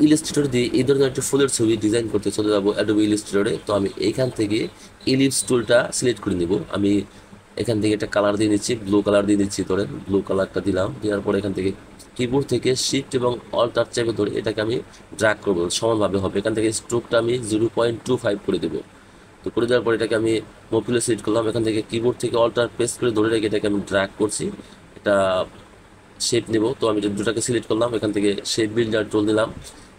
Illustrator দিয়ে এই ধরনের একটা ফুলের ছবি ডিজাইন করতে চলে যাবো অ্যাডোবি ইলাস্ট্রেটরে। তো আমি এইখান থেকে ইলিপস টুলটা সিলেক্ট করে নিব। আমি এখান থেকে একটা কালার দিয়ে নিচ্ছি, ব্লু কালার দিয়ে নিচ্ছি, ধরেন ব্লু কালারটা দিলাম। দেওয়ার পরে এখান থেকে কিবোর্ড থেকে শিফট এবং অল্টার চেপে ধরে এটাকে আমি ড্র্যাগ করবো, সমানভাবে হবে। এখান থেকে স্ট্রোকটা আমি 0.25 করে দেবো। তো করে দেওয়ার পরে এটাকে আমি মফিলে সিলেক্ট করলাম। এখান থেকে কিবোর্ড থেকে অল্টার প্রেস করে ধরে রেখে এটাকে আমি ড্র্যাগ করছি। এটা শেপ নেব। তো আমি দুটাকে সিলেক্ট করলাম, এখান থেকে শেপ বিল্ডার টুল নিলাম,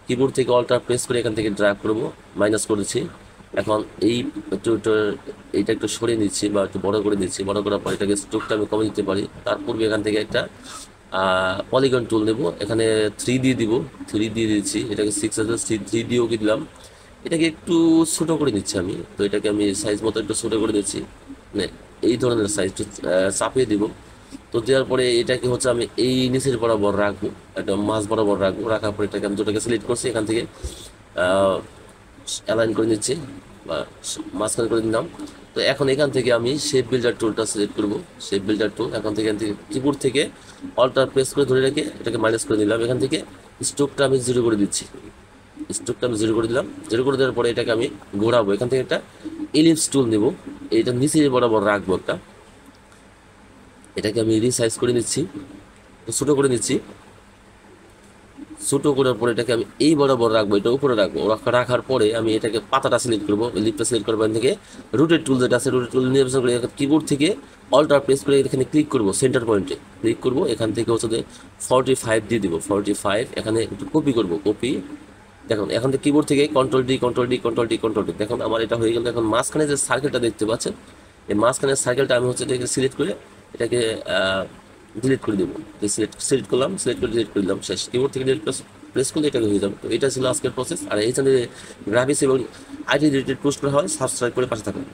কিবোর্ড থেকে অল্টার প্রেস করে এখান থেকে ড্র্যাগ করব, মাইনাস করেছি। এখন এই এইটা একটু সরিয়ে নিচ্ছি বা একটু বড় করে নিচ্ছি। বড় করার পর এটাকে স্ট্রোকটা আমি কমে দিতে পারি। তার পূর্বে এখান থেকে একটা পলিগন টুল নেব, এখানে 3 দিয়ে দিব, 3 দিয়ে দিচ্ছি। এটাকে 6 আছে, 3 দিয়েও কি দিলাম। এটাকে একটু ছোট করে নিচ্ছি আমি। তো এটাকে আমি সাইজ মতো একটু ছোট করে দিচ্ছি, মানে এই ধরনের সাইজ চাপিয়ে দিব। তো দেওয়ার পরে এটাকে হচ্ছে আমি এই নিচের বরাবর রাখবো, একটা মাছ বরাবর রাখবো। রাখার পরে এটাকে আমি দুটাকে সিলেক্ট করছি, এখান থেকে অ্যালাইন করে নিচ্ছি বা মাঝখানে করে দিলাম। তো এখন এখান থেকে আমি শেপ বিল্ডার টুলটা সিলেক্ট করবো, শেপ বিল্ডার টুল। এখান থেকে কিবোর্ড থেকে অল্টার প্রেস করে ধরে রেখে এটাকে মাইনাস করে নিলাম। এখান থেকে স্ট্রোকটা আমি 0 করে দিচ্ছি, স্ট্রোকটা আমি 0 করে দিলাম। 0 করে দেওয়ার পরে এটাকে আমি ঘোরাবো। এখান থেকে একটা এলিপস টুল নেব, এইটা নিচে বরাবর রাখবো একটা। এটাকে আমি রিসাইজ করে নিচ্ছি, ছোট করে নিচ্ছি। ছোট করার পরে এটাকে আমি এই বরাবর রাখবো, এটা উপরে রাখবো। রাখার পরে আমি এটাকে পাতাটা সিলেক্ট করবো, লিপটা সিলেক্ট করবো। এখান থেকে রুটেড টুল যেটা আছে, রুটেড টুল নির্বাচন করে কিবোর্ড থেকে অল্টার প্রেস করে এখানে ক্লিক করবো, সেন্টার পয়েন্টে ক্লিক করবো। এখান থেকে হচ্ছে 45 দিয়ে দিব, 45। এখানে একটু কপি করবো, কপি। দেখুন এখন থেকে কিবোর্ড থেকে control D, control D, control D, control D. দেখুন আমার এটা হয়ে গেল। এখন মাঝখানে যে সার্কেলটা দেখতে পাচ্ছেন, এই মাঝখানের সার্কেলটা আমি হচ্ছে এটাকে সিলেক্ট করে এটাকে ডিলিট করে দেবো। সিলেক্ট সিলেক্ট করলাম, সিলেক্ট করে ডিলিট করে দিলাম, শেষ। কিবোর্ড থেকে ডিলিট প্রেস করলে এটাকে হয়ে যাবে। তো এটা ছিল আজকের প্রসেস। আর এই চ্যানেলে গ্রাফিক্স এবং আইটি রিলেটেড পোস্ট করা হয়, সাবস্ক্রাইব করে পাশে থাকুন।